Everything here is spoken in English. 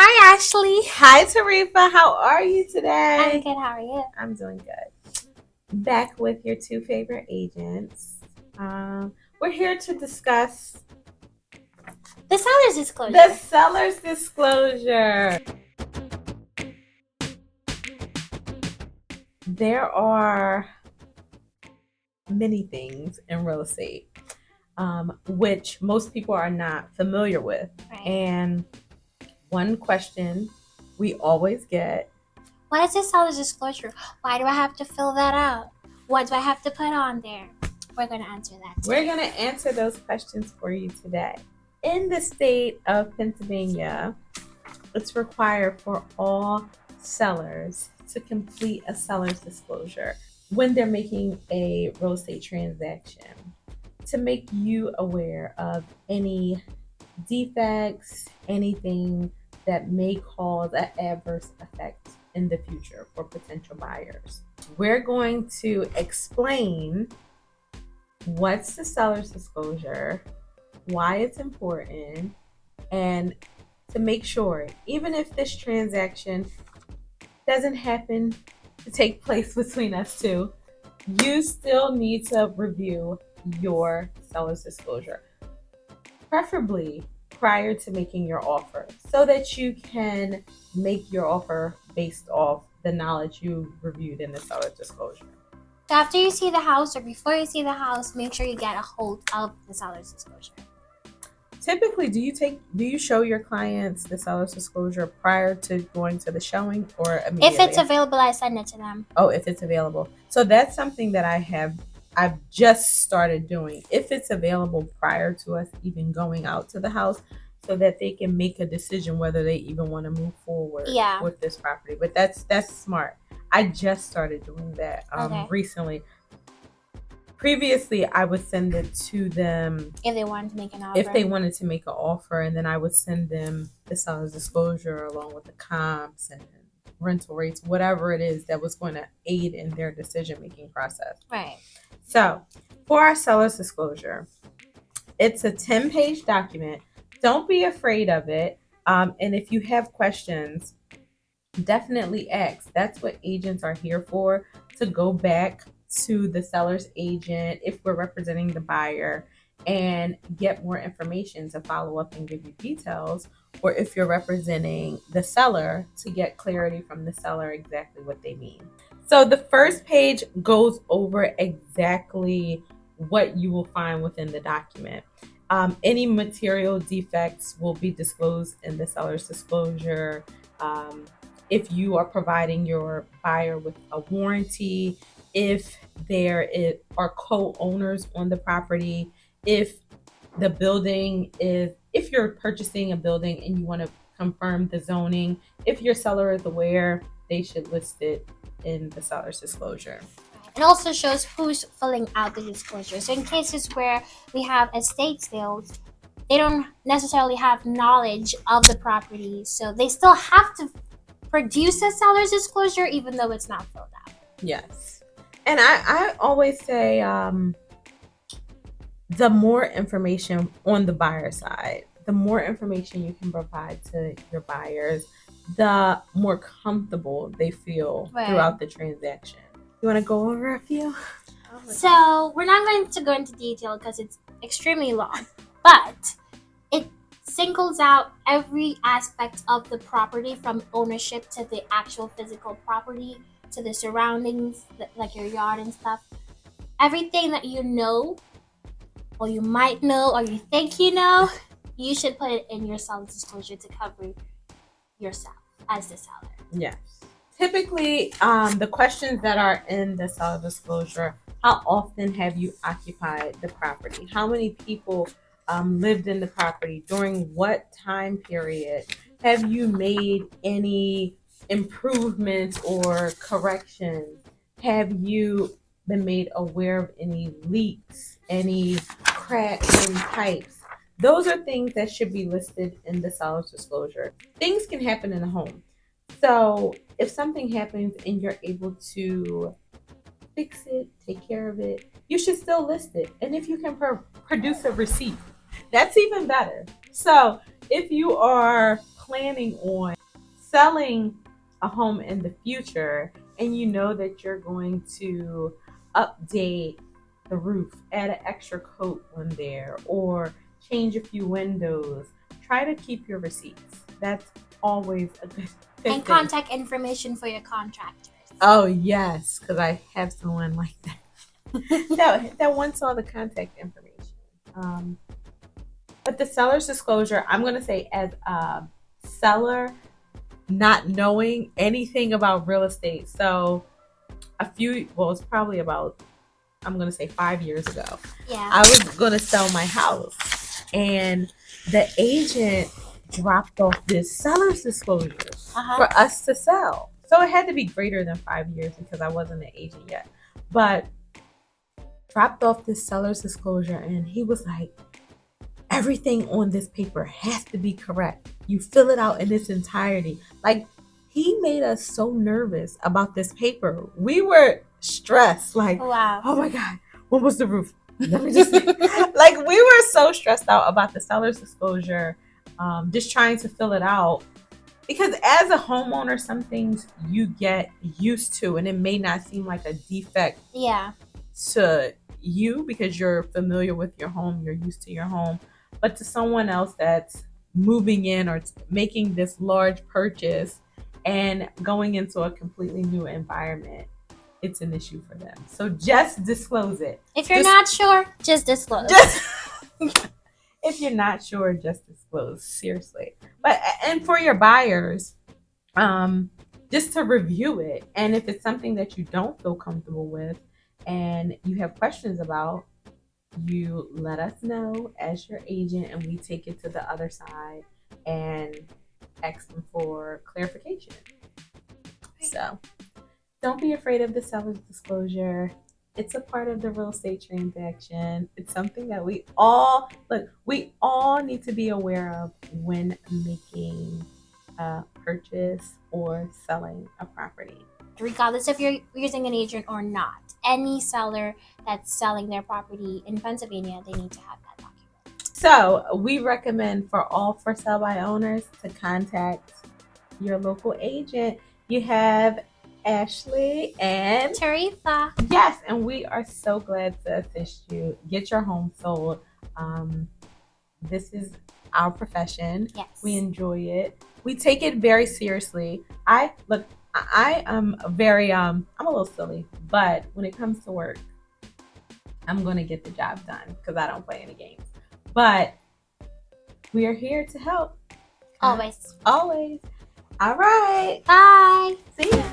Hi, Ashley. Hi, Tahrifa. How are you today? I'm good. How are you? I'm doing good. Back with your two favorite agents. We're here to discuss the seller's disclosure. The seller's disclosure. There are many things in real estate which most people are not familiar with. Right. And one question we always get: what is the seller's disclosure? Why do I have to fill that out? What do I have to put on there? We're going to answer that today. We're going to answer those questions for you today. In the state of Pennsylvania, it's required for all sellers to complete a seller's disclosure when they're making a real estate transaction, to make you aware of any defects, anything that may cause an adverse effect in the future for potential buyers. We're going to explain what's the seller's disclosure, why it's important, and to make sure, even if this transaction doesn't happen to take place between us two, you still need to review your seller's disclosure, preferably prior to making your offer, so that you can make your offer based off the knowledge you reviewed in the seller's disclosure. So after you see the house or before you see the house, make sure you get a hold of the seller's disclosure. Typically, do you show your clients the seller's disclosure prior to going to the showing, or immediately? If it's available, I send it to them. Oh, if it's available. So that's something that I've just started doing. If it's available prior to us even going out to the house, so that they can make a decision whether they even want to move forward with this property. But that's smart. I just started doing that recently. Previously, I would send it to them if they wanted to make an offer. If they wanted to make an offer, and then I would send them the seller's disclosure along with the comps and rental rates, whatever it is that was going to aid in their decision-making process. Right. So, for our seller's disclosure, it's a 10-page document. Don't be afraid of it. And if you have questions, definitely ask. That's what agents are here for, to go back to the seller's agent if we're representing the buyer and get more information to follow up and give you details, or if you're representing the seller, to get clarity from the seller exactly what they mean. So the first page goes over exactly what you will find within the document. Any material defects will be disclosed in the seller's disclosure. If you are providing your buyer with a warranty, if there are co-owners on the property, if you're purchasing a building and you want to confirm the zoning, if your seller is aware, they should list it in the seller's disclosure. It also shows who's filling out the disclosure. So in cases where we have estate sales, they don't necessarily have knowledge of the property, so they still have to produce a seller's disclosure even though it's not filled out. Yes. And I always say the more information on the buyer side, the more information you can provide to your buyers, the more comfortable they feel throughout the transaction. You want to go over a few? So we're not going to go into detail because it's extremely long, but it singles out every aspect of the property, from ownership to the actual physical property to the surroundings, like your yard and stuff. Everything that you know, or you might know, or you think you know, you should put it in your seller's disclosure to cover yourself as the seller. Yes. Typically, the questions that are in the seller disclosure: how often have you occupied the property? How many people lived in the property? During what time period? Have you made any improvements or corrections? Have you been made aware of any leaks, any cracks in pipes? Those are things that should be listed in the seller's disclosure. Things can happen in a home. So if something happens and you're able to fix it, take care of it, you should still list it. And if you can produce a receipt, that's even better. So if you are planning on selling a home in the future and you know that you're going to update the roof, add an extra coat on there, or change a few windows, try to keep your receipts. That's always a good And thing. contact information for your contractors. Oh yes, because I have someone like that that wants all the contact information. But the seller's disclosure, I'm going to say, as a seller, not knowing anything about real estate. So it's probably about, I'm going to say 5 years ago. Yeah. I was going to sell my house and the agent dropped off this seller's disclosure for us to sell. So it had to be greater than 5 years because I wasn't an agent yet. But dropped off this seller's disclosure and he was like, everything on this paper has to be correct. You fill it out in its entirety. Like, he made us so nervous about this paper. We were stressed. Like, wow. Oh my God, what was the roof? Let me just like, we were so stressed out about the seller's disclosure, just trying to fill it out. Because as a homeowner, some things you get used to, and it may not seem like a defect to you because you're familiar with your home, you're used to your home. But to someone else that's moving in or making this large purchase and going into a completely new environment, it's an issue for them. So just disclose it. If you're not sure, just disclose. If you're not sure, just disclose. Seriously. And for your buyers, just to review it. And if it's something that you don't feel comfortable with and you have questions about, you let us know as your agent and we take it to the other side and ask them for clarification. So don't be afraid of the seller's disclosure. It's a part of the real estate transaction. It's something that we all need to be aware of when making a purchase or selling a property. Regardless if you're using an agent or not, any seller that's selling their property in Pennsylvania, they need to have that document. So we recommend for all for sale by owners to contact your local agent. You have Ashley and Tahrifa. Yes, and we are so glad to assist you. Get your home sold. This is our profession. Yes. We enjoy it. We take it very seriously. I am very I'm a little silly, but when it comes to work, I'm gonna get the job done because I don't play any games. But we are here to help. Always. All right. Bye. See ya.